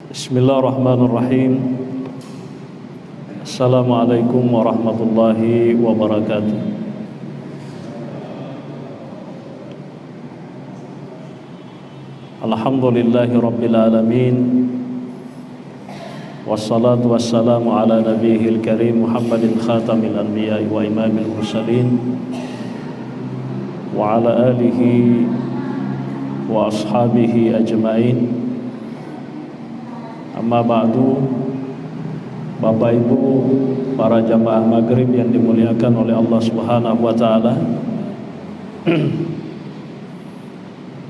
Bismillahirrahmanirrahim. Assalamualaikum warahmatullahi wabarakatuh. Alhamdulillahi rabbil alamin. Wassalatu wassalamu ala nabiyil karim Muhammadin khatamil anbiya'i wa imamil mursalin wa ala alihi wa ashabihi ajma'in. Amma ba'du. Bapak Ibu para jamaah maghrib yang dimuliakan oleh Allah Subhanahu wa ta'ala,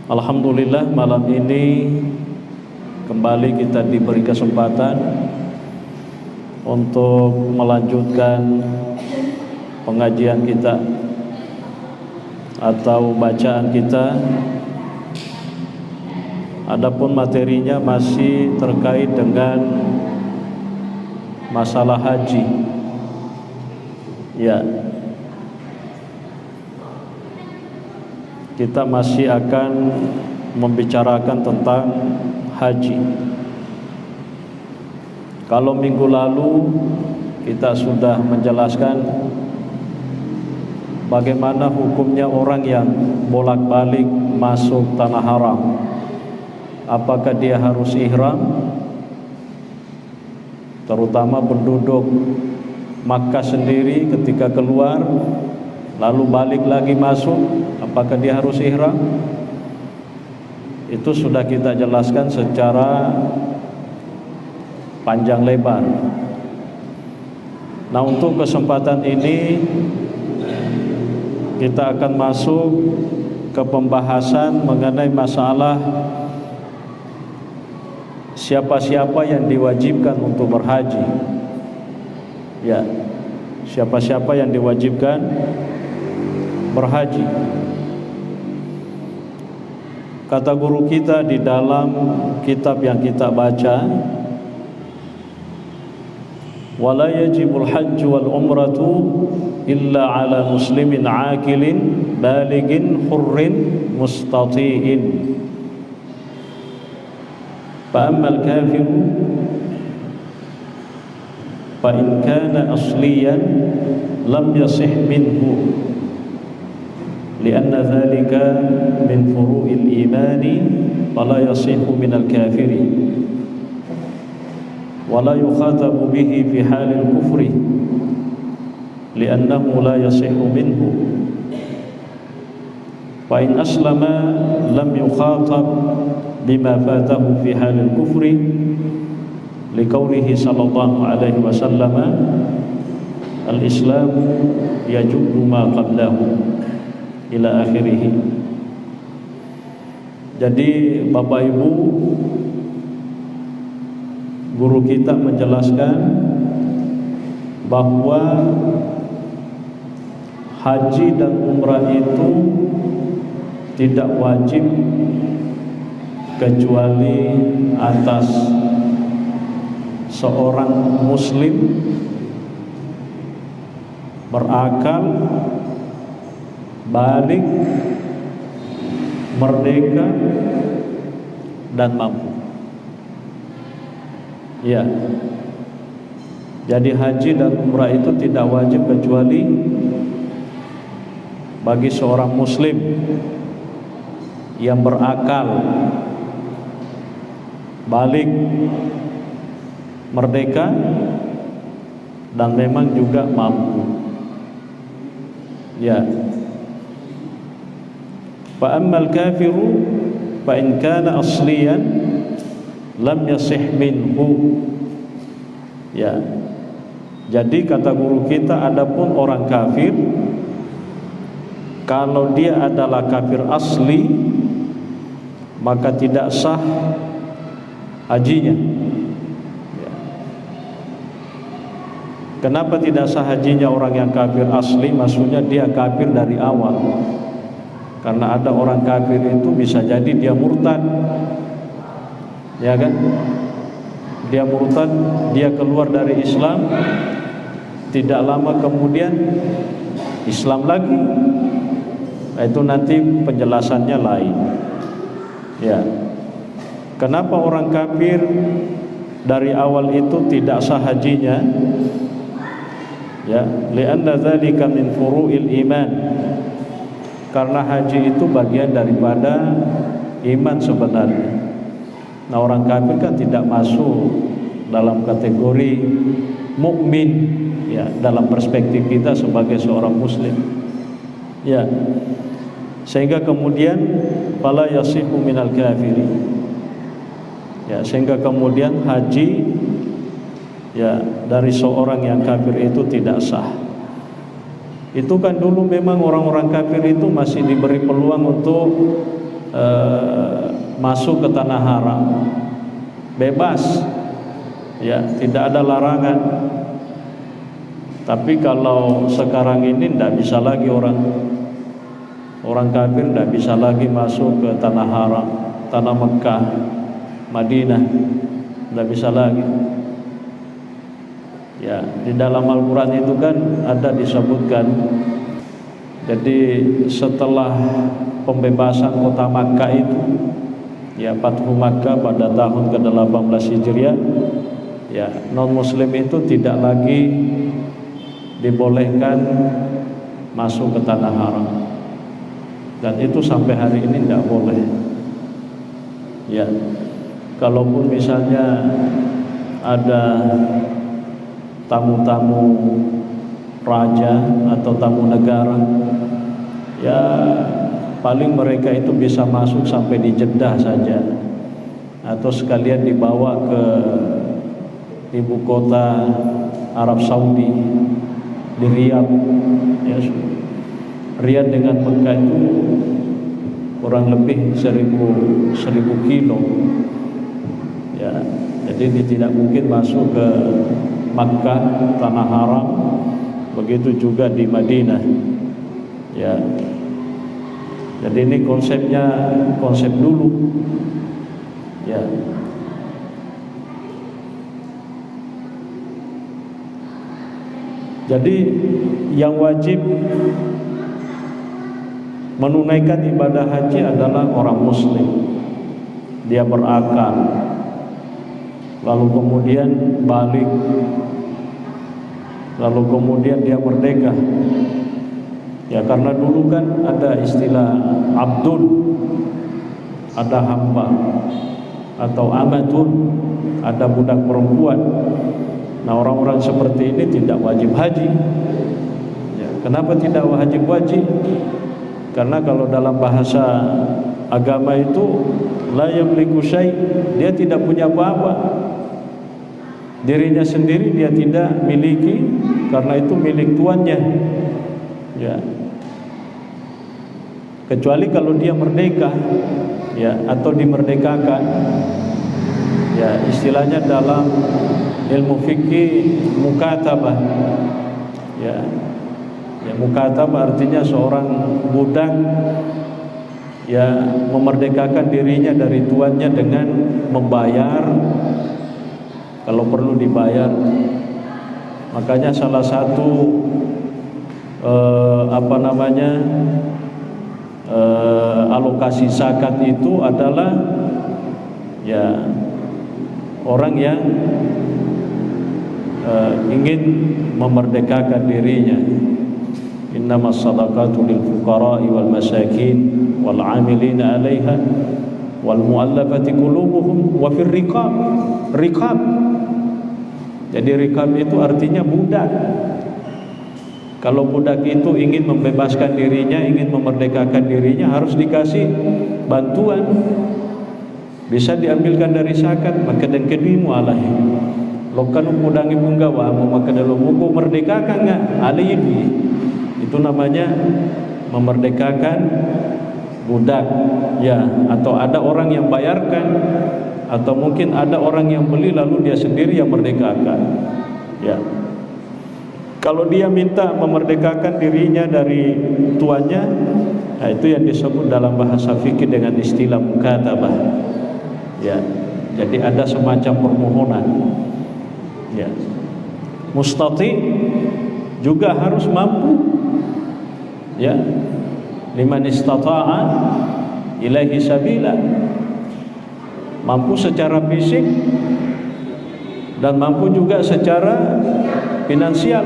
alhamdulillah malam ini kembali kita diberi kesempatan untuk melanjutkan pengajian kita atau bacaan kita. Adapun materinya masih terkait dengan masalah haji. Ya. Kita masih akan membicarakan tentang haji. Kalau minggu lalu kita sudah menjelaskan bagaimana hukumnya orang yang bolak-balik masuk tanah haram. Apakah dia harus ihram? Terutama penduduk Makkah sendiri ketika keluar lalu balik lagi masuk, apakah dia harus ihram? Itu sudah kita jelaskan secara panjang lebar. Nah, untuk kesempatan ini kita akan masuk ke pembahasan mengenai masalah siapa-siapa yang diwajibkan untuk berhaji. Ya, siapa-siapa yang diwajibkan berhaji. Kata guru kita di dalam kitab yang kita baca, wala yajibul hajju wal umratu illa ala muslimin aqilin baligin hurrin mustati'in. فأما الكافر فإن كان أصليا لم يصح منه لأن ذلك من فروع الإيمان ولا يصح من الكافر ولا يخاطب به في حال الكفر لأنه لا يصح منه فإن أسلم لم يخاطب بما فاته في حال الكفر لقوله صلى الله عليه وسلم الإسلام يجب ما قبله إلى آخره. Jadi Bapak Ibu, guru kita menjelaskan bahwa haji dan umrah itu tidak wajib kecuali atas seorang muslim berakal, balik, merdeka dan mampu. Ya. Jadi haji dan umrah itu tidak wajib kecuali bagi seorang muslim yang berakal, balik, merdeka dan memang juga mampu. Ya. Fa ammal kafiru fa in kana asliyan lam yasih minhu. Ya. Jadi kata guru kita, adapun orang kafir kalau dia adalah kafir asli maka tidak sah hajinya. Kenapa tidak sah hajinya orang yang kafir asli? Maksudnya dia kafir dari awal. Karena ada orang kafir itu bisa jadi dia murtad, ya kan? Dia murtad, dia keluar dari Islam, tidak lama kemudian Islam lagi. Nah, itu nanti penjelasannya lain. Ya. Kenapa orang kafir dari awal itu tidak sah hajinya, ya, li'anna dzalika min furu'il iman, karena haji itu bagian daripada iman sebenarnya. Nah, orang kafir kan tidak masuk dalam kategori mukmin, ya, dalam perspektif kita sebagai seorang muslim, ya. Sehingga kemudian fala yasihu minal kafiri, ya, sehingga kemudian haji, ya, dari seorang yang kafir itu tidak sah. Itu kan dulu memang orang-orang kafir itu masih diberi peluang untuk masuk ke tanah haram, bebas, ya, tidak ada larangan. Tapi kalau sekarang ini tidak bisa lagi orang kafir tidak bisa lagi masuk ke tanah haram, tanah Mekah, Madinah, tidak bisa lagi. Ya, di dalam Al-Quran itu kan ada disebutkan. Jadi setelah pembebasan kota Makkah itu, ya, Fathu Makkah pada tahun ke-18 Hijriah, ya, non muslim itu tidak lagi dibolehkan masuk ke tanah haram. Dan itu sampai hari ini tidak boleh. Ya, kalaupun misalnya ada tamu-tamu raja atau tamu negara, ya, paling mereka itu bisa masuk sampai di Jeddah saja, atau sekalian dibawa ke ibu kota Arab Saudi, di Riyadh, ya. Riyadh dengan Mekah itu kurang lebih 1000 kilo, ya. Jadi dia tidak mungkin masuk ke Makkah, tanah haram. Begitu juga di Madinah, ya. Jadi ini konsepnya konsep dulu, ya. Jadi yang wajib menunaikan ibadah haji adalah orang muslim. Dia berakal, lalu kemudian balik, lalu kemudian dia merdeka. Ya, karena dulu kan ada istilah abdun, ada hamba, atau amatun, ada budak perempuan. Nah, orang-orang seperti ini tidak wajib haji. Ya, kenapa tidak wajib? Karena kalau dalam bahasa agama itu la yamliku syai', dia tidak punya apa-apa. Dirinya sendiri dia tidak miliki, karena itu milik tuannya. Ya. Kecuali kalau dia merdeka, ya, atau dimerdekakan. Ya, istilahnya dalam ilmu fikih mukatabah. Ya. Ya, mukatabah artinya seorang budak, ya, memerdekakan dirinya dari tuannya dengan membayar kalau perlu dibayar. Makanya salah satu alokasi zakat itu adalah, ya, orang yang ingin memerdekakan dirinya. Innamas shadaqatu lil fuqara'i wal masakin wal 'amilina 'alaiha wal mu'allafati qulubuhum wa fir riqab. Jadi riqab itu artinya budak. Kalau budak itu ingin membebaskan dirinya, ingin memerdekakan dirinya, harus dikasih bantuan. Bisa diambilkan dari zakat, maka dan kedimu alaih. Lokan umudangi punggawa, maka dalam buku merdekakan enggak? Alaihi. Itu namanya memerdekakan budak, ya. Atau ada orang yang bayarkan, atau mungkin ada orang yang beli lalu dia sendiri yang merdekakan, ya. Kalau dia minta memerdekakan dirinya dari tuannya, nah, itu yang disebut dalam bahasa fikih dengan istilah mukatabah, ya. Jadi ada semacam permohonan, ya. Mustati juga harus mampu, ya. Liman istata'a ilaihi sabila, mampu secara fisik, dan mampu juga secara finansial.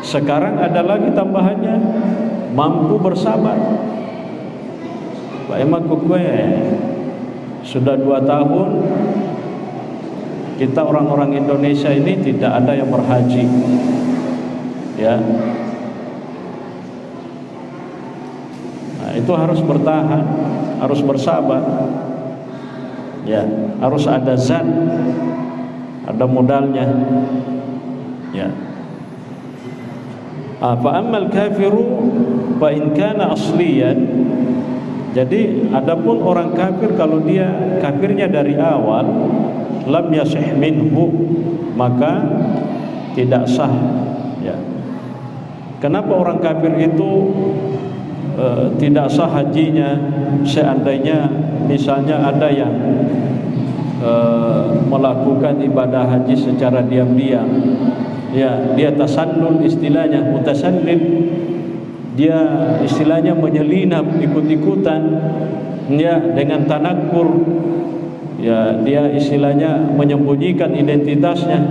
Sekarang ada lagi tambahannya, mampu bersabar. Pak Emak Kukwe sudah 2 tahun kita orang-orang Indonesia ini tidak ada yang berhaji, ya. Nah, itu harus bertahan, harus bersabar, ya. Harus ada zat, ada modalnya, ya. Fa ammal kafiru fa in kana asliyan. Jadi adapun orang kafir, kalau dia kafirnya dari awal, lam yasih minhu, maka tidak sah, ya. Kenapa orang kafir itu tidak sah hajinya? Seandainya misalnya ada yang melakukan ibadah haji secara diam-diam, ya, dia tasannul, istilahnya mutasannil, dia istilahnya menyelinap, ikut-ikutan, ya, dengan tanakkur, ya, dia istilahnya menyembunyikan identitasnya.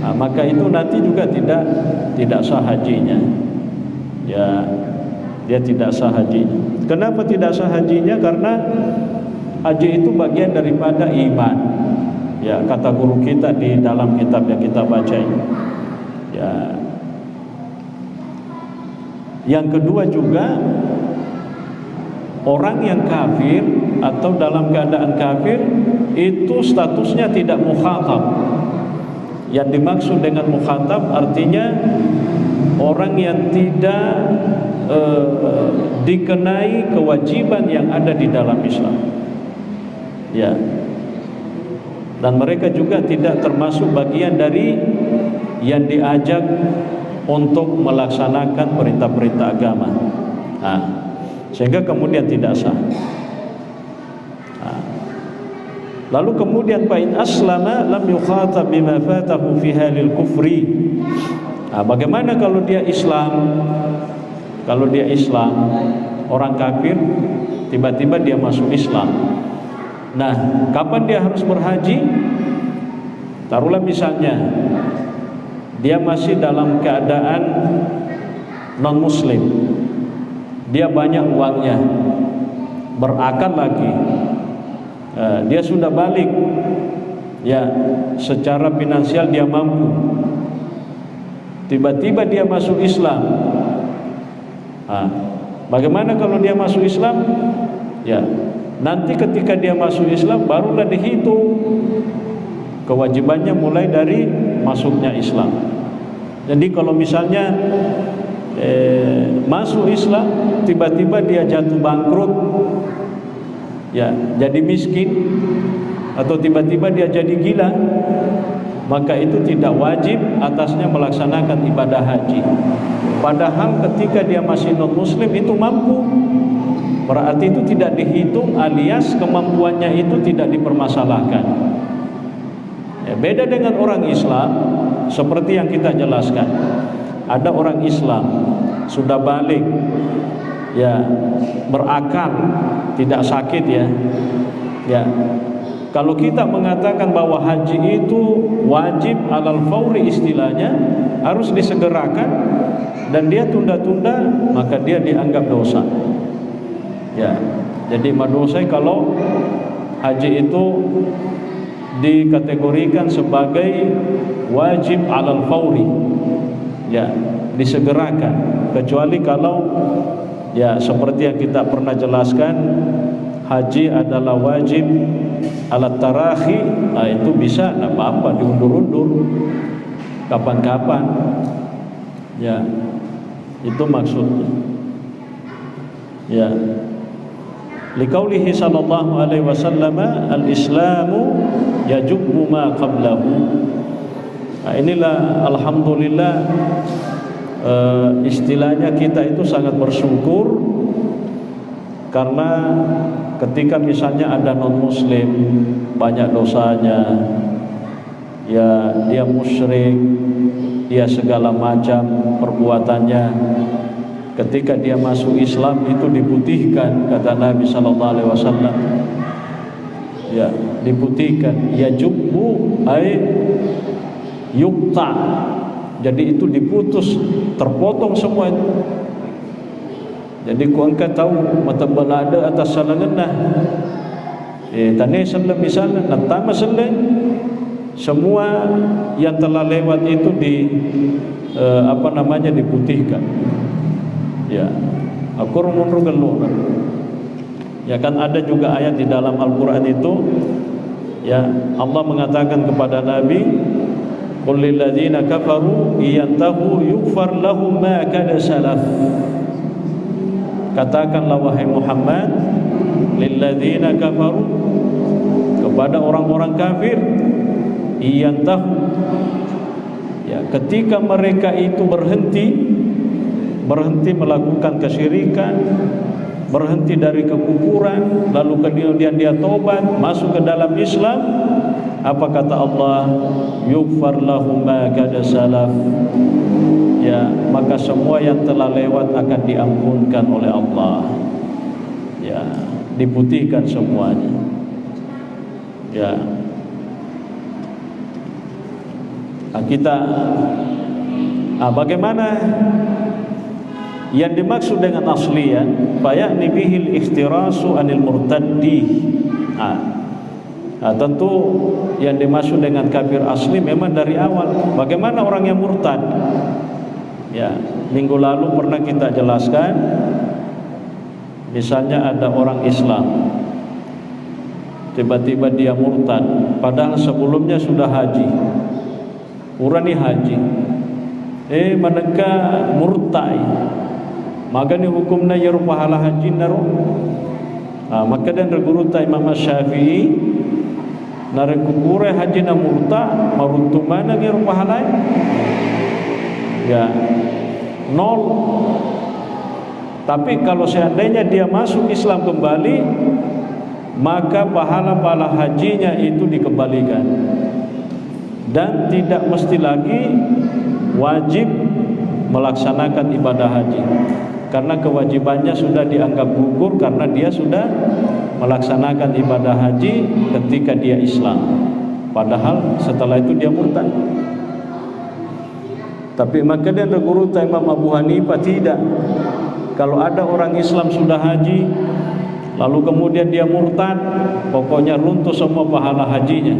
Nah, maka itu nanti juga tidak sah hajinya, ya, dia tidak sah hajinya. Kenapa tidak sah hajinya? Karena haji itu bagian daripada iman, ya, kata guru kita di dalam kitab yang kita baca ini, ya. Yang kedua juga, orang yang kafir atau dalam keadaan kafir itu statusnya tidak mukhatab. Yang dimaksud dengan mukhatab artinya orang yang tidak dikenai kewajiban yang ada di dalam Islam, ya. Dan mereka juga tidak termasuk bagian dari yang diajak untuk melaksanakan perintah-perintah agama. Nah, sehingga kemudian tidak sah. Nah, lalu kemudian fa in aslama lam yukhatab bima fatahu fi halil kufri. Nah, bagaimana kalau dia Islam? Kalau dia Islam, orang kafir, tiba-tiba dia masuk Islam. Nah, kapan dia harus berhaji? Taruhlah misalnya dia masih dalam keadaan non-muslim, dia banyak uangnya, berakal lagi, dia sudah balik, ya, secara finansial dia mampu. Tiba-tiba dia masuk Islam. Nah, bagaimana kalau dia masuk Islam? Ya, nanti ketika dia masuk Islam barulah dihitung kewajibannya mulai dari masuknya Islam. Jadi kalau misalnya masuk Islam, tiba-tiba dia jatuh bangkrut, ya, jadi miskin, atau tiba-tiba dia jadi gila, maka itu tidak wajib atasnya melaksanakan ibadah haji. Padahal ketika dia masih non-muslim itu mampu, berarti itu tidak dihitung, alias kemampuannya itu tidak dipermasalahkan. Ya, beda dengan orang Islam, seperti yang kita jelaskan. Ada orang Islam sudah balik, ya, berakal, tidak sakit, ya. Ya. Kalau kita mengatakan bahwa haji itu wajib alal fauri, istilahnya harus disegerakan, dan dia tunda-tunda, maka dia dianggap dosa. Ya. Jadi madosai kalau haji itu dikategorikan sebagai wajib alal fauri, ya, disegerakan, kecuali kalau, ya, seperti yang kita pernah jelaskan, haji adalah wajib alat tarahi. Nah, itu bisa, tidak apa-apa, diundur-undur kapan-kapan, ya, itu maksudnya, ya. Liqaulihi sallallahu alaihi wasallam, al-islamu yajubbu ma qablahu. Nah, inilah alhamdulillah, istilahnya kita itu sangat bersyukur, karena ketika misalnya ada non-muslim banyak dosanya, ya, dia musyrik, dia segala macam perbuatannya, ketika dia masuk Islam itu diputihkan, kata Nabi sallallahu alaihi wasallam. ya, diputihkan. Ya jubbu ay yukta, jadi itu diputus, terpotong semua itu. Jadi ku angkat tahu mata balada atas salanganna tane sallam misalnya natama sallam, semua yang telah lewat itu diputihkan. Ya, aku rumun ya kan ada juga ayat di dalam Al-Qur'an itu, ya, Allah mengatakan kepada Nabi, qul lil ladzina kafaru iyantahu yughfar lahum ma kana salaf. Katakanlah wahai Muhammad, lil ladzina kafaru, kepada orang-orang kafir, iyantahu, ya, ketika mereka itu berhenti melakukan kesyirikan, berhenti dari kekufuran, lalu kemudian dia tobat masuk ke dalam Islam, apa kata Allah? Yughfar lahum ma kana salaf, ya, maka semua yang telah lewat akan diampunkan oleh Allah, ya, diputihkan semuanya, ya. Bagaimana yang dimaksud dengan asliyan? Faya'ni bihil ikhtirasu anil murtaddi. Tentu yang dimaksud dengan kafir asli memang dari awal. Bagaimana orang yang murtad? Ya, minggu lalu pernah kita jelaskan, misalnya ada orang Islam, tiba-tiba dia murtad, padahal sebelumnya sudah haji, urani haji, maneka murtai, maka ni hukumna yaru pahala haji naru. Maka dan reguruta Imam Syafi'i narekukure haji na murta maruntu mana yaru pahala, ya, 0. Tapi kalau seandainya dia masuk Islam kembali, maka pahala-pahala hajinya itu dikembalikan, dan tidak mesti lagi wajib melaksanakan ibadah haji, karena kewajibannya sudah dianggap gugur karena dia sudah melaksanakan ibadah haji ketika dia Islam, padahal setelah itu dia murtad. Tapi maka dia guru Imam Abu Hanifah tidak. Kalau ada orang Islam sudah haji lalu kemudian dia murtad, pokoknya runtuh semua pahala hajinya.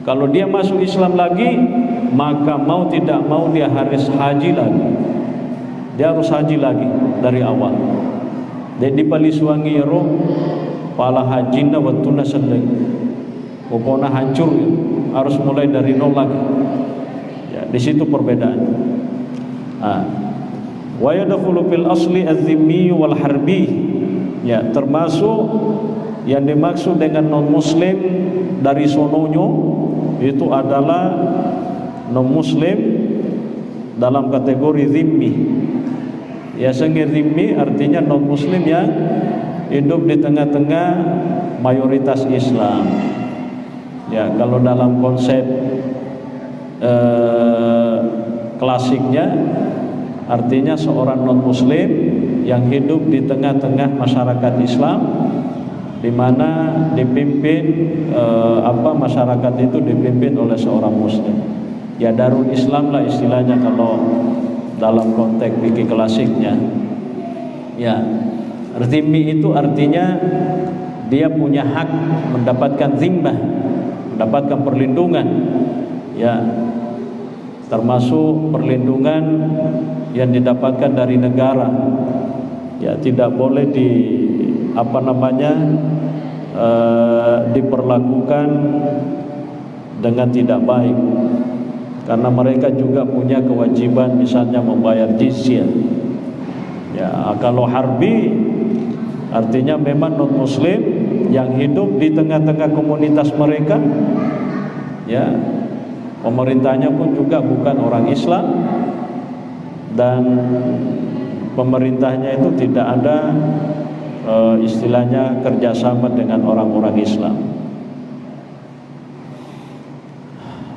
Kalau dia masuk Islam lagi, maka mau tidak mau dia harus haji lagi. Dia harus haji lagi dari awal. Jadi palisuangi roh pala hajina wattuna sendiri. Pokoknya hancur, harus mulai dari nol lagi. Ya, di situ perbedaan. Wa yadkhulu fil asli az-zimmi wal harbi. Ya, termasuk yang dimaksud dengan non muslim dari sononyo itu adalah non muslim dalam kategori zimmi. Ya, zimmi artinya non muslim yang hidup di tengah-tengah mayoritas Islam. Ya, kalau dalam konsep klasiknya artinya seorang non muslim yang hidup di tengah-tengah masyarakat Islam, di mana dipimpin masyarakat itu dipimpin oleh seorang muslim. Ya, Darul Islam lah istilahnya kalau dalam konteks fikih klasiknya. Ya, zimmi itu artinya dia punya hak mendapatkan zimmah, mendapatkan perlindungan. Ya, termasuk perlindungan yang didapatkan dari negara. Ya, tidak boleh diperlakukan dengan tidak baik, karena mereka juga punya kewajiban misalnya membayar jizyah. Ya, kalau harbi artinya memang non muslim yang hidup di tengah-tengah komunitas mereka. Ya, pemerintahnya pun juga bukan orang Islam, dan pemerintahnya itu tidak ada istilahnya kerjasama dengan orang-orang Islam.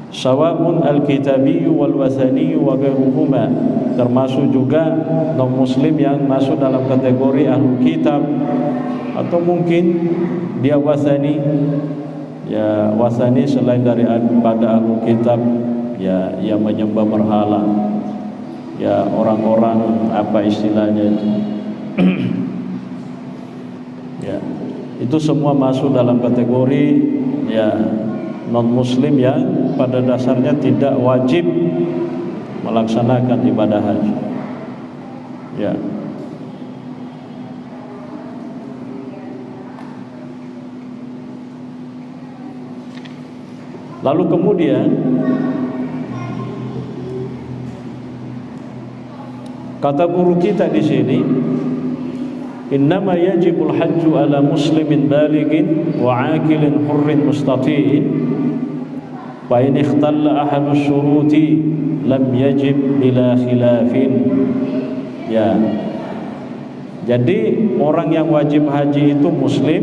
Sawa'un al-kitabiyyu wal wathaniyyu wa ghairuhuma, termasuk juga non muslim yang masuk dalam kategori ahlul kitab atau mungkin dia wasani, ya wasani selain daripada ahlul kitab, ya yang menyembah berhala, ya orang-orang apa istilahnya itu ya itu semua masuk dalam kategori ya non muslim yang pada dasarnya tidak wajib melaksanakan ibadah haji. Ya. Lalu kemudian kata guru kita di sini, innama yajibul hajju ala muslimin balighin wa aqilin hurrin mustati'in fa in ikhtalla ahadu syuruti lam yajib bila khilafin. Ya. Jadi orang yang wajib haji itu muslim,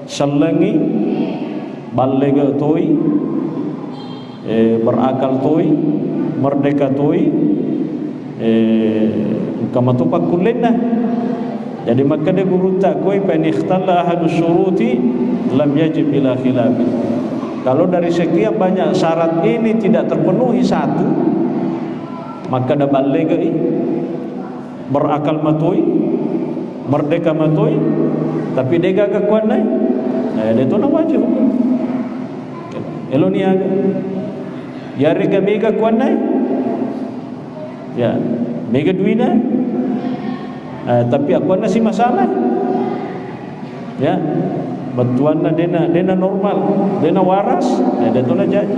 selengi, baligh toy, berakal toy, merdeka toy, kama tupak kullina. Jadi maka dia guru tak koi fa in ikhtalla ahadu syuruti lam yajib bila khilafin. Kalau dari sekian banyak syarat ini tidak terpenuhi satu, maka dah baligh berakal matoi, merdeka matoi, tapi dia gagak kuat naik, dia tu nak wajib. Elo ni aga, ya rega mega kuat naik, ya mega duina, tapi aku nasi masalah, ya. Bantuanna dena normal, dena waras, dia tu nak jadi.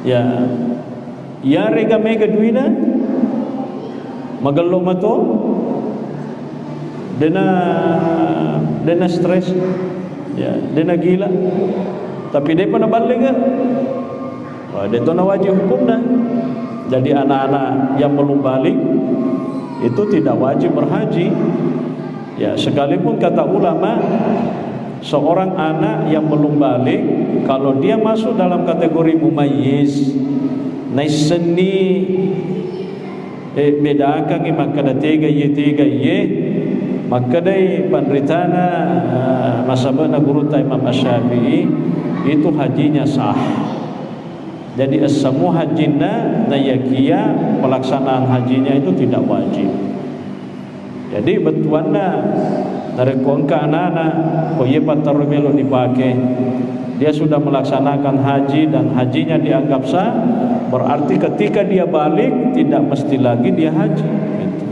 Ya, ya rega mega duina, magallo mato, dena stres, ya, dena gila, tapi dia pernah balik kan? Wah, dia tu nak wajib hukum dah. Jadi anak-anak yang belum balik itu tidak wajib berhaji. Ya, sekalipun kata ulama, seorang anak yang belum balik kalau dia masuk dalam kategori mumayyiz, naisni bedakan maka ada tiga ye, maka dai penderitana masabana guru Imam Asy-Syafi'i itu hajinya sah. Jadi semua hajina nayakia pelaksanaan hajinya itu tidak wajib. Jadi betuanna dari kongka anak-anak koye patarumelo dipakai, dia sudah melaksanakan haji dan hajinya dianggap sah, berarti ketika dia balik tidak mesti lagi dia haji gitu.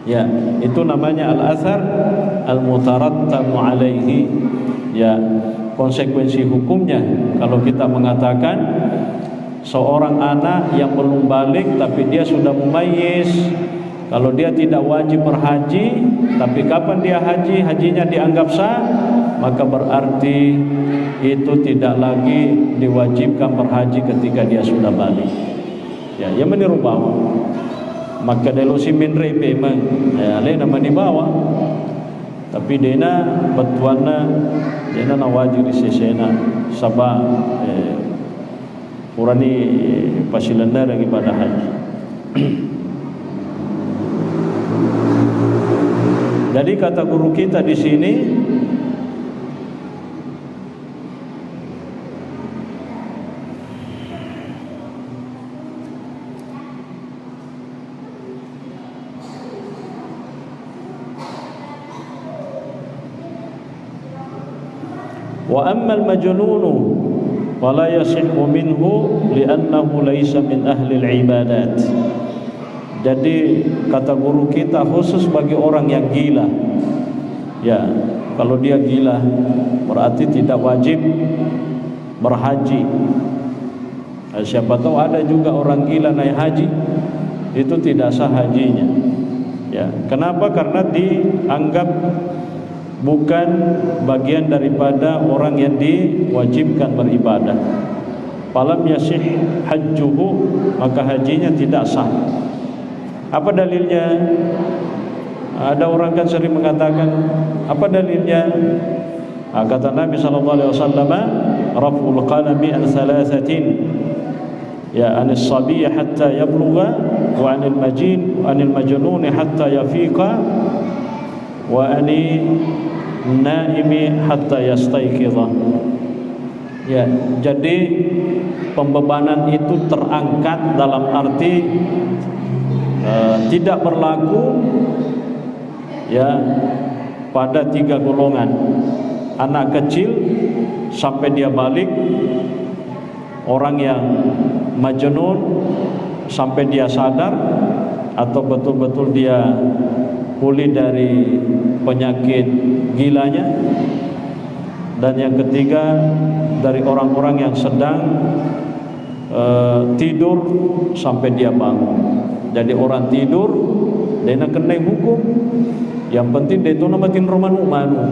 Ya, itu namanya al-athar al-mutarattabu alaihi. Ya, konsekuensi hukumnya kalau kita mengatakan seorang anak yang belum balik tapi dia sudah mumayyiz, kalau dia tidak wajib berhaji, tapi kapan dia haji, hajinya dianggap sah, maka berarti itu tidak lagi diwajibkan berhaji ketika dia sudah balik. Ya, yang meniru bawah. Maka delo si minre memang, ya, le nama di bawah. Tapi dena betuanna, dena na wajib di sesena, sabah urani pasilanda lagi pada haji. Jadi kata guru kita di sini, wa ammal majnunu fala yasihhu minhu li'annahu laysa min ahli al-ibadat. Jadi kata guru kita khusus bagi orang yang gila. Ya, kalau dia gila berarti tidak wajib berhaji. Nah, siapa tahu ada juga orang gila naik haji, itu tidak sah hajinya. Ya, kenapa? Karena dianggap bukan bagian daripada orang yang diwajibkan beribadah. Falam yasih hajjuhu, maka hajinya tidak sah. Apa dalilnya? Ada orang kan sering mengatakan, apa dalilnya? Kata Nabi SAW, raf'ul qalami an thalathatin, ya anis sabiyya hatta yablugha, wa anil majin wa anil majnun hatta yafiqa wa ani naimi hatta yastaiqidha. Ya, jadi pembebanan itu terangkat dalam arti tidak berlaku ya pada 3 golongan. Anak kecil sampai dia balik, orang yang majnun sampai dia sadar atau betul-betul dia pulih dari penyakit gilanya, dan yang ketiga dari orang-orang yang sedang tidur sampai dia bangun. Jadi orang tidur dia nak kena hukum, yang penting dia tu nak matin romanu manu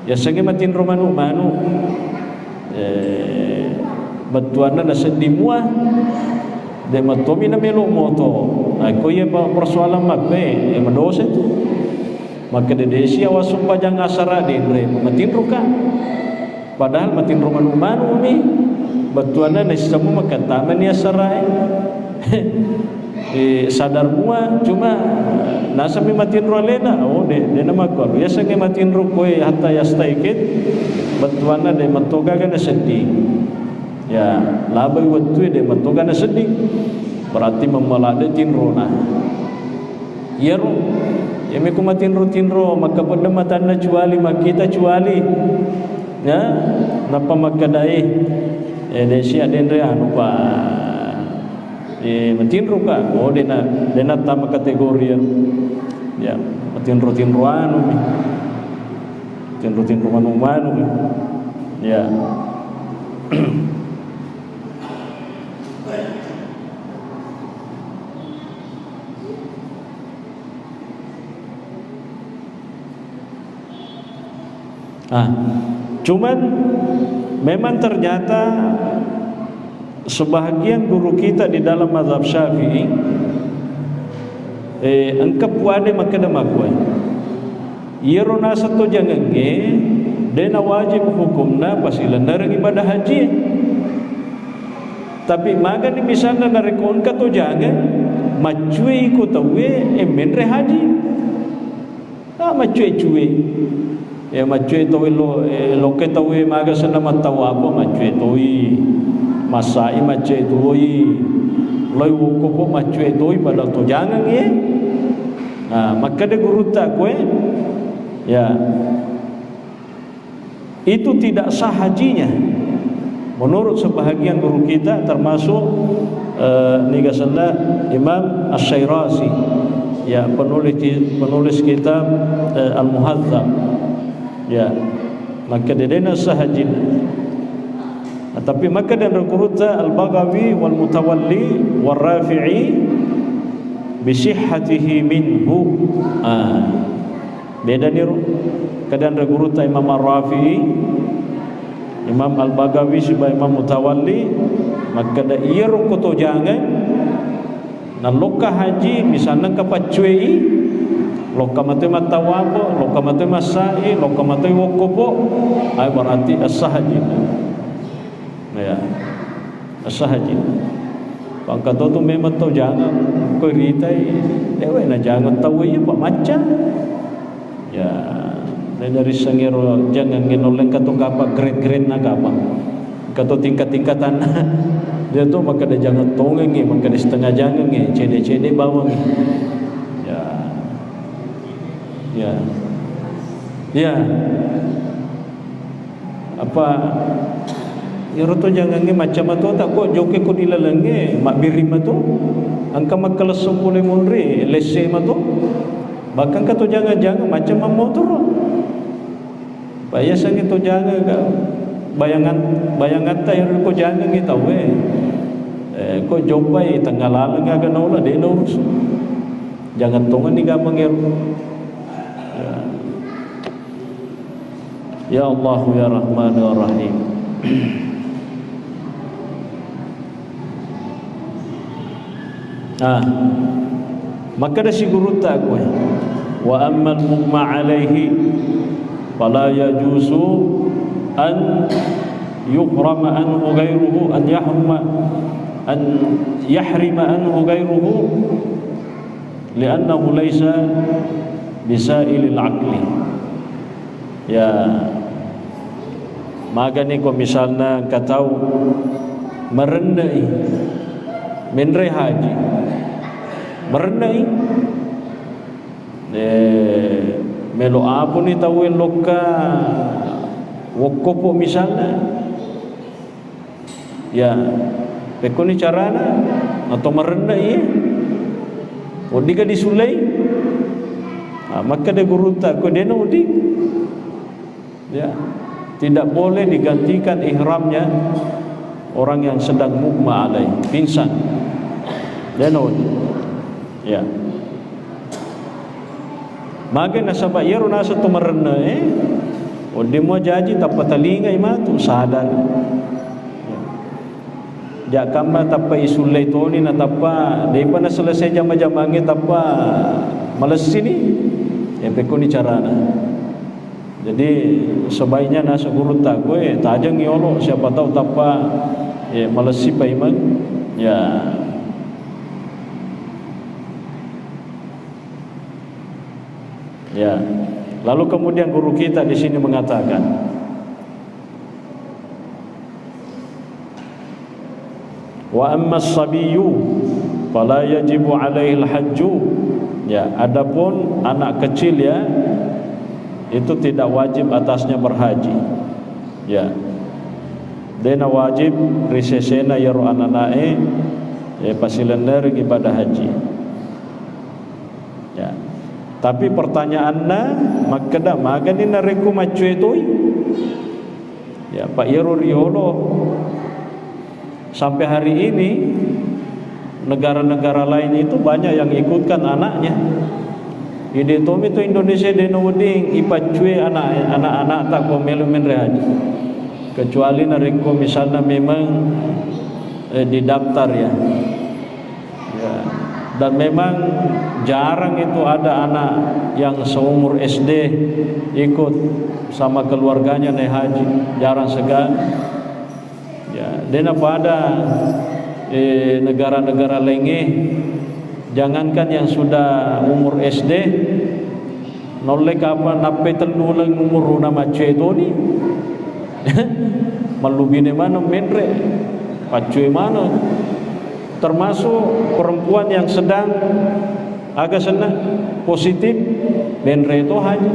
ya segi matin romanu manu batuanna na sedih muah de matomi na melo moto ako ye persoalan makbe e mendosa itu maka de desi awasum pajang asara de bre matin ruka padahal matin romanu manu mi batuanna na semua makata mani asara sadar mua cuma nasa mi matin ro lena de nama ko ya sange matin ro koe hatta yastaikit batuana de matoga kana sedih ya labai watu de matoga na sedih berarti memalade tinrona yero yemi ko matin ro tinro maka pada matana cuali makita cuali ya napa makadai desi adendre anu pa matinro ka dena tama kategori ya matinro anu matinro manu ya cuman memang ternyata sebahagian guru kita di dalam mazhab Syafi'i angkap wade makada makwa yerona satu jangange dena wajib hukumna pasilan narang ibadah haji tapi maga ni misalnya narekon ka to jangan macui ko tawe menre haji macui cuwe ya macui tawe lo ke tawe maga sana matawa apa macui toi masai macam itu, loi woko macam itu pada tu jangan ye. Maka dia guru tak kue, ya itu tidak sah hajinya. Menurut sebahagian guru kita termasuk nigasanda Imam Asy-Syairazi, ya penulis kitab Al-Muhadzab, ya maka dia sah hajinya. Tapi maka dan al-Qurta al-Baghawi wal Mutawalli wal Rafi'i bi sihhatihi minhu beda ni kadang al-Qurta Imam Ar-Rafi'i Imam al-Baghawi sebagai Imam Mutawalli maka da iya ko to jangan naloka haji misalnya kapacui loka mate matawapo loka mate masai loka mate wokopo ay berarti as-sah haji ya asah haji pangkat tu memang tu jangan kau ritai dewa na jangan tahu ya pak macam ya dari sengero jangan ngenoleng katu apa grade naga apa katu tingkat-tingkatan dia tu maka dia jangan tongeng maka dia setengah jangan cede bawang ya apa Iroto jangan macam itu tak kok joke ko dilalenge mak birim itu angka makalesum boleh munri lese itu bahkan kato jangan macam motor bayasa itu jangan bayangan tayo ko jangan kita we ko jopai tanggal lalu ngaga naula de urus jangan tongan ni gamang ya Allah ya Rahman ya Rahim. Maka dah si guru tak kau wa ammal mughma alaihi fala yajuzu an yuhrama anhu ghairuhu an yahruma an yahrima anhu ghairuhu li'annahu laysa bisailil aqli. Ya, maka ni ko misalnya katau merendai menre haji merendai melo apa ni tahu loka wokopo misalnya, ya pekoni carana atau merendai odiga disulai, maka dia guru tak ko dena odi, ya tidak boleh digantikan ihramnya orang yang sedang mughma alaih, pingsan. Dena odi, ya maka nasabak yero nasa tu merena odi mo jaji tapa talinga imatu sadar. Jak kamba tapa isulai toni na tapa depa na selesai jama-jamange tapa malas sini ya pekoni carana. Jadi sebaiknya nasa guru tak gue tajang yolo, siapa tahu tapa ya malas si paiman ya. Ya. Lalu kemudian guru kita di sini mengatakan, wa amma as-sabiyyu fala yajibu alaihi al-hajju. Ya, adapun anak kecil ya itu tidak wajib atasnya berhaji. Ya. Dena wajib risesena yaro ananae ya pasilener ibadah haji. Ya. Tapi pertanyaannya makada maganina reku macue toy. Ya, Pak Yero Riolo sampai hari ini negara-negara lain itu banyak yang ikutkan anaknya. Ide tomi tu Indonesia deno weding ipacue anak-anak tak ko melu men haji. Kecuali nareko misalnya memang didaftar ya. Ya. Dan memang jarang itu ada anak yang seumur SD ikut sama keluarganya naik haji, jarang sekali. Ya, dan pada negara-negara lenge, jangankan yang sudah umur SD, nolek apa nape telulang umur nama cetoni, malubine mana menre, pacue mana, termasuk perempuan yang sedang agak senang positif menre itu haji.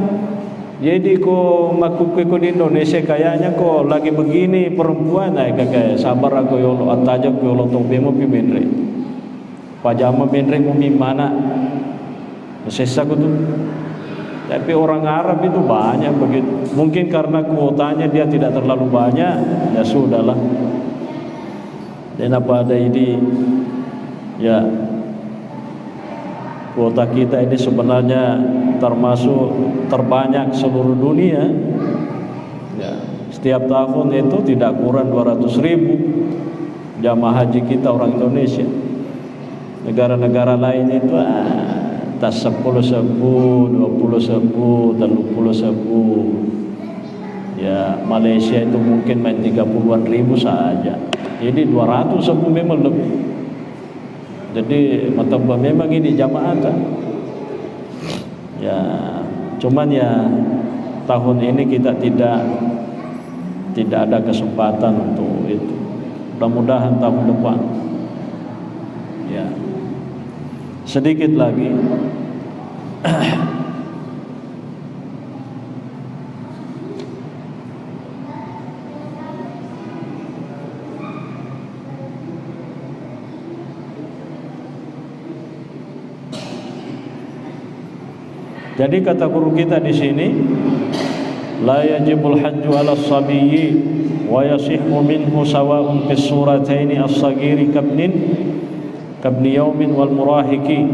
Jadi ko makuku ko di Indonesia kayaknya ko lagi begini perempuan kayak sabar aku yolo ataja ko yolo tong bemo pi menre. Pajama menre mo mi mana. Sesa ko tuh. Tapi orang Arab itu banyak begitu. Mungkin karena kuotanya dia tidak terlalu banyak, ya sudahlah. Dan apa ada ini ya kuota kita ini sebenarnya termasuk terbanyak seluruh dunia ya, setiap tahun itu tidak kurang 200.000 jamaah haji kita orang Indonesia. Negara-negara lain itu tas 10.000, 20.000, 30.000 ya. Malaysia itu mungkin main 30-an ribu saja, jadi 200.000 memang lebih. Jadi memang ini jamaah kan? Ya, cuman ya tahun ini kita tidak ada kesempatan untuk itu. Mudah-mudahan tahun depan. Ya, sedikit lagi. Jadi kata guru kita di sini, la yajibul hajju 'ala as-sabiyyi wa yasihhu minhu sawa'un fi surataini as-saghiri kabni yawmin wal murahiqi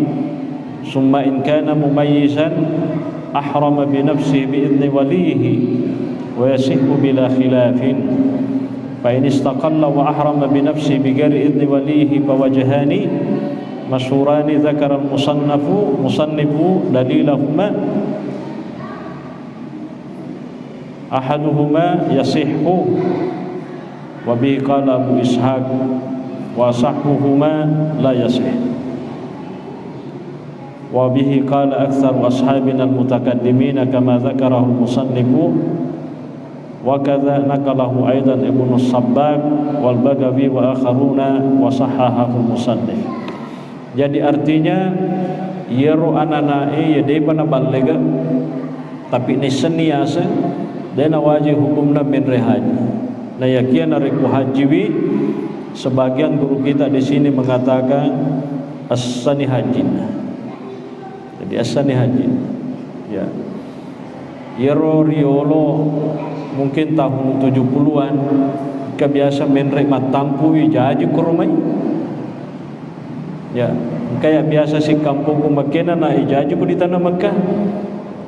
summa in kana mumayyizan ahrama bi nafsihi bi idni walihi wa yasihhu bila khilafin fa in istaqalla wa ahrama bi nafsihi bi ghairi idni walihi fa wajhani masyhurani dzakara al-musannifu dalilahuma ahaduhuma yasihhu wa bi qala Abu Ishaq wa sahhuhuma la yasih. Wa bihi qala aktsaru ashabina al-mutakaddimin kama dzakarahu al-musannifu wa kadza naqalahu aidan Ibnu Sabbag wal Bagawi wa akharuna wa sahahahu al-musannif. Jadi artinya yero ananae ya dei pana balega tapi ni seniasa dena wajib hukumna min rehaji. Nah yakian ariku hajiwi sebagian guru kita di sini mengatakan as-sani hajin. Jadi as-sani hajin. Ya. Yero riolo mungkin tahun 70-an kebiasa menrek matampu jaji kurumai. Ya, kayak biasa si kampung kumakena na ijaji ku di tanah Mekah.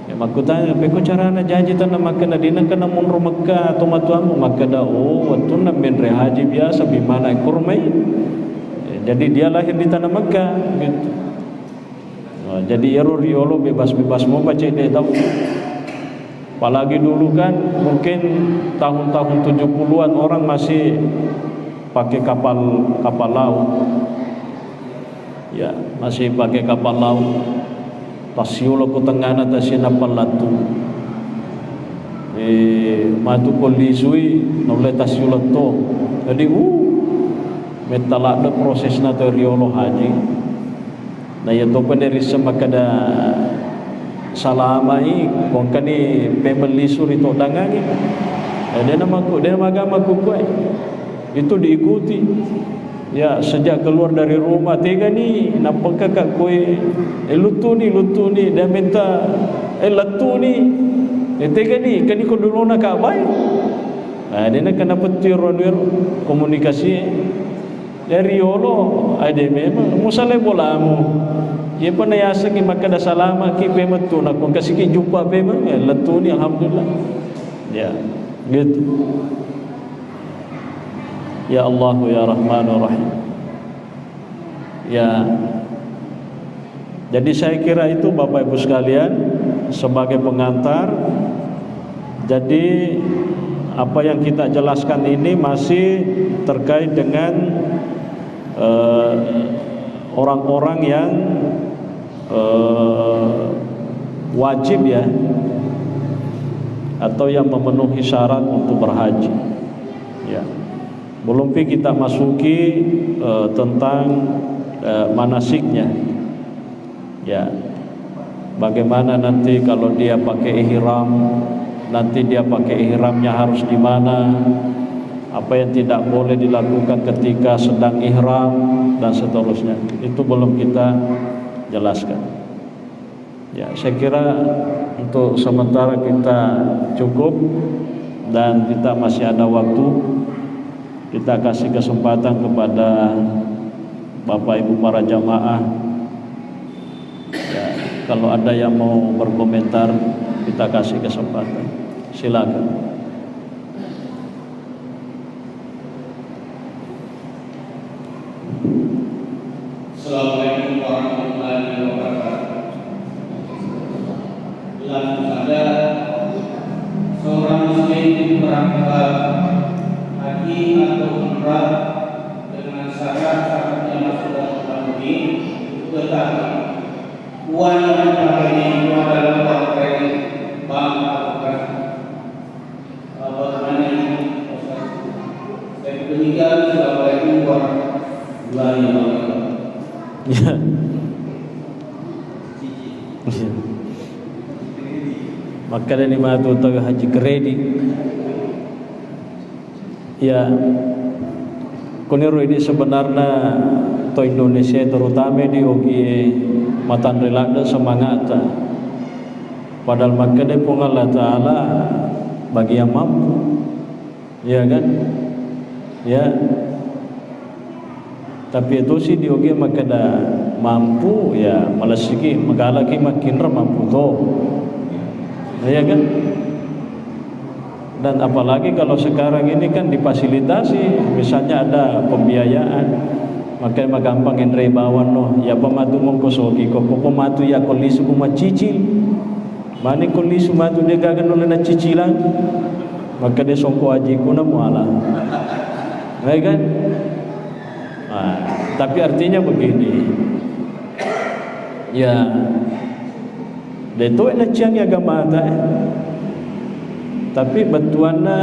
Ya makutanya peko carana jaji tanah Mekah na dina kana munro Mekah atau matuamu maka da waktu na menrek haji biasa bimana kurumai. Ya, jadi dia lahir di tanah Mekah gitu. Nah, jadi yero riolo bebas-bebas mau baca dia tahu. Apalagi dulu kan mungkin tahun-tahun 70-an orang masih pakai kapal laut. Ya, masih pakai kapal laut. Tasiulo ku tengana tasina palatu. Matu kolisui nolai tasiulo to. Jadi metalak de prosesna to riolo haji. Nah ya to peneri semakada salamai kongkani pembeli suri to dangangi dia nama agama kukuai itu diikuti ya sejak keluar dari rumah tega ni nampak kakak kue lutuni dia minta latuni tega ni kani ko dulu nak abai dia nak kena petir komunikasi dari yolo ada memang musale bolamu. Ia pun ayasa ki makada salama ki pemet tu nak kong kasih ki jumpa pemet letu ni alhamdulillah. Ya, gitu. Ya Allah ya Rahmanur Rahim. Ya. Jadi saya kira itu Bapak Ibu sekalian sebagai pengantar. Jadi apa yang kita jelaskan ini masih terkait dengan orang-orang yang wajib ya atau yang memenuhi syarat untuk berhaji ya. Belum kita masuki tentang manasiknya ya, bagaimana nanti kalau dia pakai ihram, nanti dia pakai ihramnya harus di mana, apa yang tidak boleh dilakukan ketika sedang ihram dan seterusnya. Itu belum kita jelaskan. Ya, saya kira untuk sementara kita cukup dan kita masih ada waktu. Kita kasih kesempatan kepada Bapak Ibu para jamaah. Ya, kalau ada yang mau berkomentar, kita kasih kesempatan. Silakan. Assalamualaikum warahmatullahi wabarakatuh. Langsung saja seorang muslim berangkat haji atau umrah dengan syarat-syarat yang sudah terpenuhi, tetapi uang yang dipakainya itu adalah uang kredit bank atau kas. Bagaimana ini? Saya demikian. Assalamualaikum warahmatullahi wabarakatuh. Ya. Maka dari matu tahu haji kredit. Ya. Kuniru ini sebenarnya to Indonesia terutama di ogi matan relak semangat. Padahal maka dari Allah Taala bagi yang mampu. Ya kan? Ya. Tapi itu sih dioge makada mampu ya malah sigi magalaki makin mampu tuh, ya kan? Dan apalagi kalau sekarang ini kan difasilitasi, misalnya ada pembiayaan, maka gampangendre bawan no, ya pematu mongkosogi kok pematu ya kolisu kuma cicil, mani kolisu matu dia gagan oleh na cicilan, maka dia songko aji kuna muala, ya kan? Tapi artinya begini, ya, itu ciang agama tapi betuannya,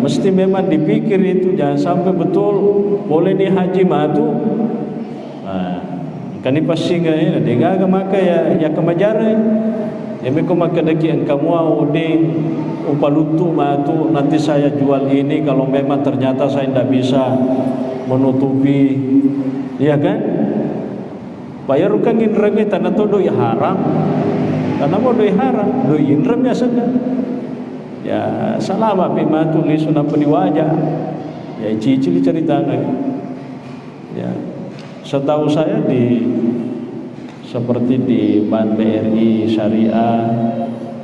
mesti memang dipikir itu, jangan sampai betul boleh nih haji matu, kan ini pasti nggak ya, dengar maka ya kemajaran, ya mereka maka deki kamu mau ding upalutu matu, nanti saya jual ini kalau memang ternyata saya tidak bisa menutupi, ya kan? Bayar kan indra kita tanah tu doi haram, karena mau doi haram, doi indra biasa kan? Ya selama pima tulis apa di wajah, ya cicil cerita lagi. Ya setahu saya seperti di Bank BRI Syariah,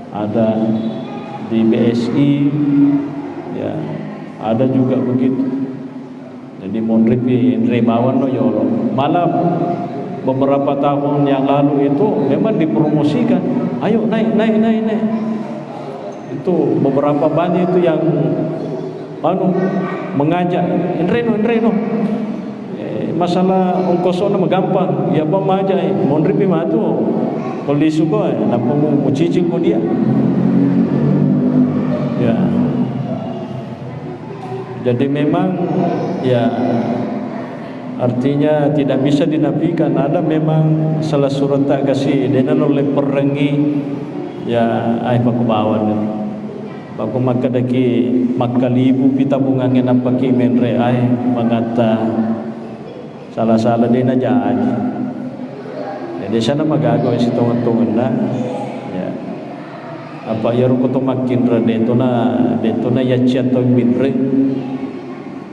ada di BSI, ya ada juga begitu. Jadi mondripi rebawan no yolo. Malah beberapa tahun yang lalu itu memang dipromosikan, ayo naik. Itu beberapa bank itu yang mengajak Indreno masalah ongkosnya gampang, ya apa aja mondripi matu kalau disuka napa mau cicil ko dia, ya. Jadi memang ya artinya tidak bisa dinafikan, ada memang salah surat tak kasih dengan oleh perengi, ya pak kebawan baku maka daki makalibu pita bungangin apa ki menre mengata salah-salah dia na jadi. Jadi sana magagawa si tungan-tungan na, ya apa ya ruko to makin ra dito na yachat to minre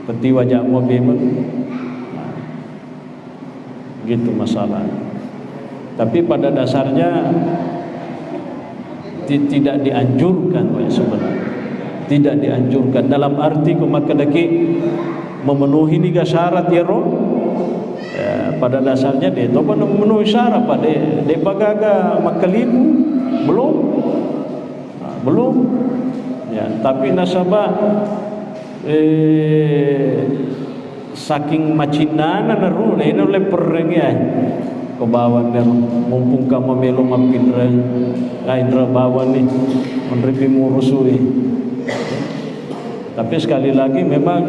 peti wajah mo bemang, gitu masalah. Tapi pada dasarnya tidak dianjurkan sebenarnya, tidak dianjurkan dalam arti kumakadaki memenuhi tiga syarat ya roh. Ya, pada dasarnya dia itu kan memenuhi syarat pada dia bagaga makalibu belum, ya. Tapi nasabah saking macinana naru ini oleh perengnya kebawan nero mumpung kamu melo mapindra indra bawan nih meneripi murusui. Tapi sekali lagi memang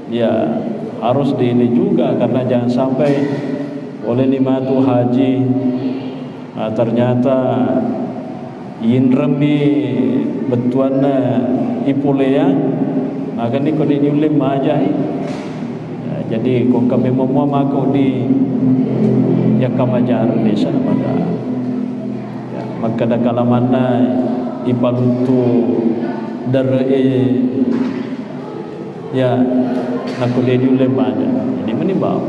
ya harus di ini juga, karena jangan sampai oleh nimatu haji ternyata inremi betuana ipulea akan ni kau diulim aja. Jadi kau kami memua maka di ya kamajar desa maka ya maka da kalamana ipalutu dari ya nak diulim aja. Jadi menimbau.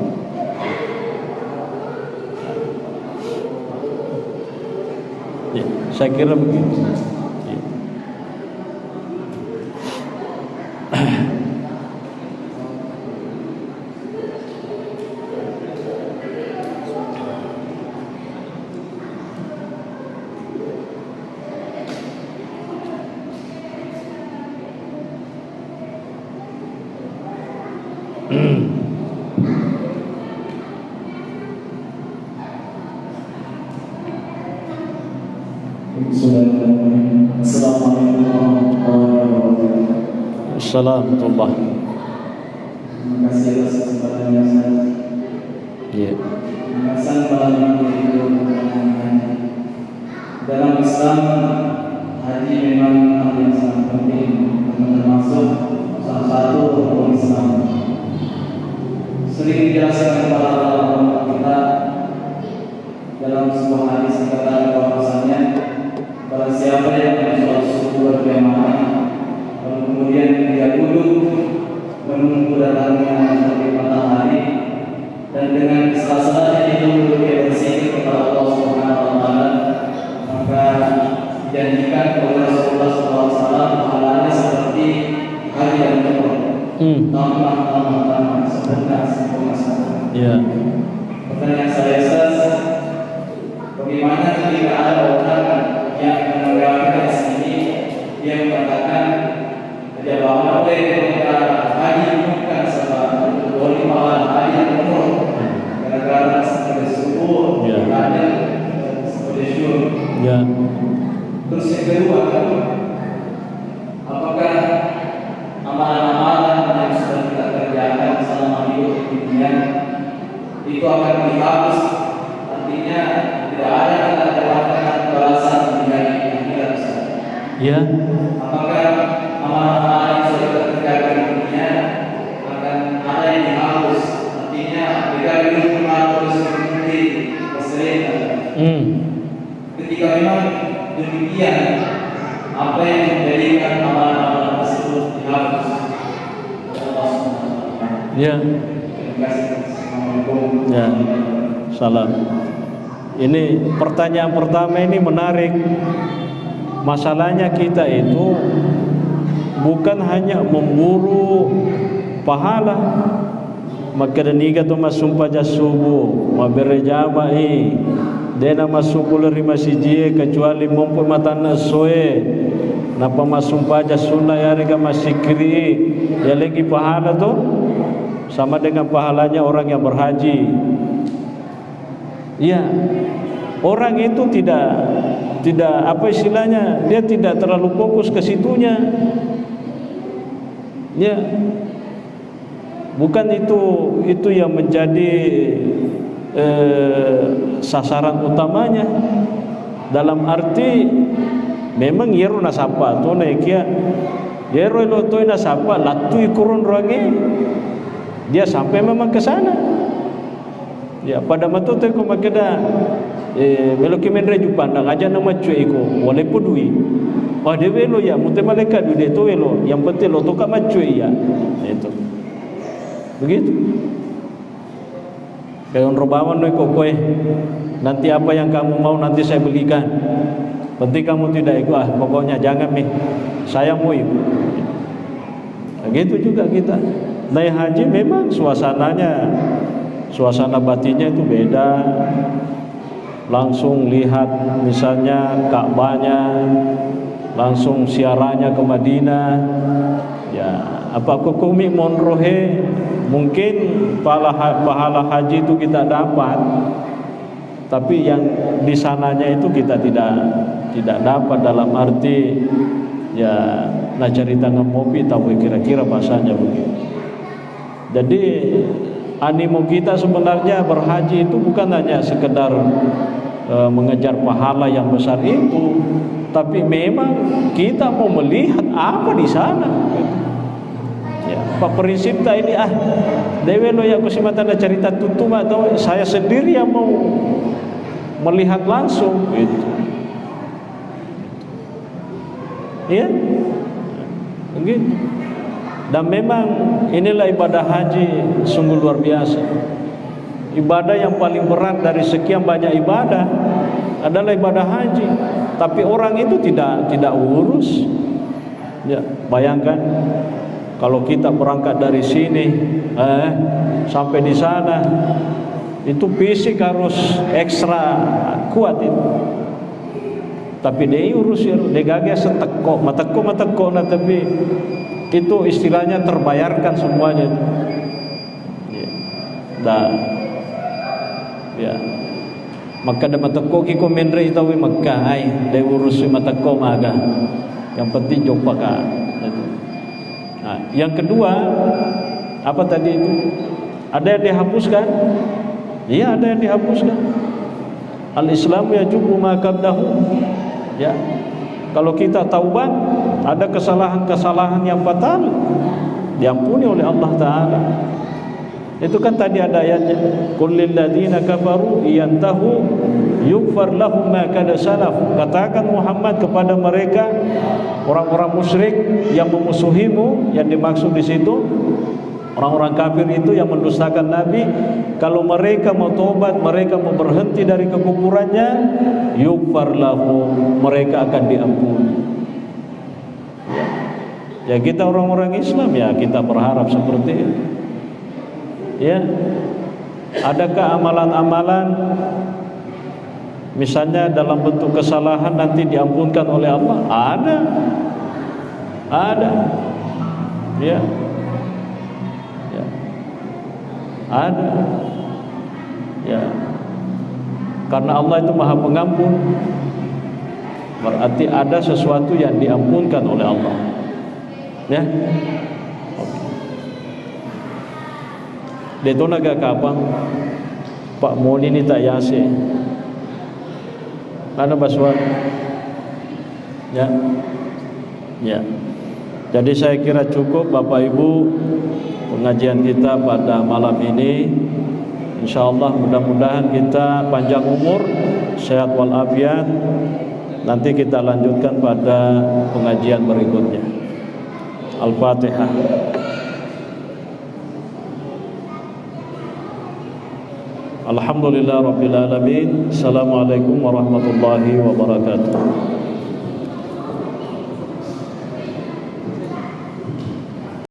Ya, saya kira begitu. Ya. Assalamualaikum. Terima kasih atas kesempatan yang saya. Ya. Pembahasan malam ini dalam Islam, haji memang hal yang sangat penting, termasuk salah satu rukun Islam. Sering dijelaskan kepada ulama kita dalam sebuah hadis dikatakan bahwasanya barang siapa yang sholat subuh berjamaah kemudian dia duduk menunggu datangnya terbit matahari, dan dengan salah-salahnya itu dia berzikir kepada Allah Subhanahu wa taala, maka dijanjikan oleh Rasulullah SAW pahalanya seperti hari yang umroh. Tambah sempurna. Ya. Pertanyaan saya, Ustaz, bagaimana ketika ada orang yang melewati hadis ini, dia mengatakan Jadi apa boleh mereka haji bukan sama boleh malah haji umroh karena sebagai subuh ada sebagai syur. Ya. Terus yang kedua, apakah amalan-amalan yang sudah kita kerjakan selama hidup di dunia itu akan dihapus? Artinya tidak ada kita dapatkan balasan di hari akhirat. Ya. Apakah amalan-amalan yang sudah kita kerjakan di dunia akan ada yang dihapus? Artinya kita hidup terus mengikuti keseringan. Ketika memang demikian, apa yang menjadikan amalan-amalan tersebut dihapus? Ya. Ya. Salam. Ini pertanyaan pertama ini menarik. Masalahnya kita itu bukan hanya memburu pahala. Maka deniga tu masumpah jasubu, maberejamai, dena masumpul rima sijie kecuali mampu matana soe, napa masumpah jasuna ya rega masikri, ya lagi pahala tu sama dengan pahalanya orang yang berhaji. Ya, orang itu tidak apa istilahnya, dia tidak terlalu fokus ke situnya. Ya. Bukan itu yang menjadi sasaran utamanya. Dalam arti memang yero nasapa to nekia yero lo to nasapa latu ikurun range dia sampai memang ke sana. Ya pada matu te ko makeda meloki menre jupandang aja nama cuy ko boleh pedui. Wah dewe lo ya mute malaikat dude to lo yang penting lo to ka macuy ya. Itu. Begitu. Kayak robawan kok kowe. Nanti apa yang kamu mau nanti saya belikan. Penting kamu tidak ikut. Pokoknya jangan nih. Saya mau ikut. Begitu juga kita. Naik haji memang suasananya, suasana batinnya itu beda. Langsung lihat misalnya Ka'bahnya, langsung siarannya ke Madinah. Ya, apa kukumi monrohe mungkin pahala haji itu kita dapat, tapi yang di sananya itu kita tidak dapat dalam arti ya nak cari tangan mopi tahu kira-kira bahasanya begitu. Jadi animo kita sebenarnya berhaji itu bukan hanya sekedar mengejar pahala yang besar itu, tapi memang kita mau melihat apa di sana. Ya, Pak prinsip tak ini dewe lo yang kusimatan cerita tutum atau saya sendiri yang mau melihat langsung gitu. Ya, begitu. Dan memang inilah ibadah haji sungguh luar biasa. Ibadah yang paling berat dari sekian banyak ibadah adalah ibadah haji. Tapi orang itu tidak urus. Ya, bayangkan kalau kita berangkat dari sini sampai di sana itu fisik harus ekstra kuat itu. Tapi dia urus ya, dia gagah seteko, mateko nah, tapi itu istilahnya terbayarkan semuanya itu. Ya. Dan ya maka ada mateko kiko menre itawi Makkah ai dia urus mateko maga. Yang penting jumpa ka. Nah, yang kedua apa tadi itu? Ada yang dihapuskan? Iya, ada yang dihapuskan. Al-Islamu yajubu ma qablahu. Ya. Kalau kita taubat, ada kesalahan-kesalahan yang fatal diampuni oleh Allah Ta'ala. Itu kan tadi ada ayatnya, qul lil ladzina kafaru yantahu yughfar lahum ma kana salaf. Katakan Muhammad kepada mereka orang-orang musyrik yang memusuhimu, yang dimaksud di situ orang-orang kafir itu yang mendustakan Nabi, kalau mereka mau tobat, mereka mau berhenti dari kekufurannya, yughfar lahum, mereka akan diampuni. Ya kita orang-orang Islam ya kita berharap seperti itu. Ya, adakah amalan-amalan misalnya dalam bentuk kesalahan nanti diampunkan oleh Allah? Ada. Ya. Ya. Ada. Ya. Karena Allah itu Maha Pengampun, berarti ada sesuatu yang diampunkan oleh Allah. Ya. Deto naga kapang Pak Moni ni tak yase. Ada baswa. Ya. Ya. Jadi saya kira cukup Bapak Ibu pengajian kita pada malam ini. InsyaAllah mudah-mudahan kita panjang umur, sehat walafiat. Nanti kita lanjutkan pada pengajian berikutnya. Al-Fatihah. Alhamdulillah Rabbil Alamin. Assalamualaikum warahmatullahi wabarakatuh.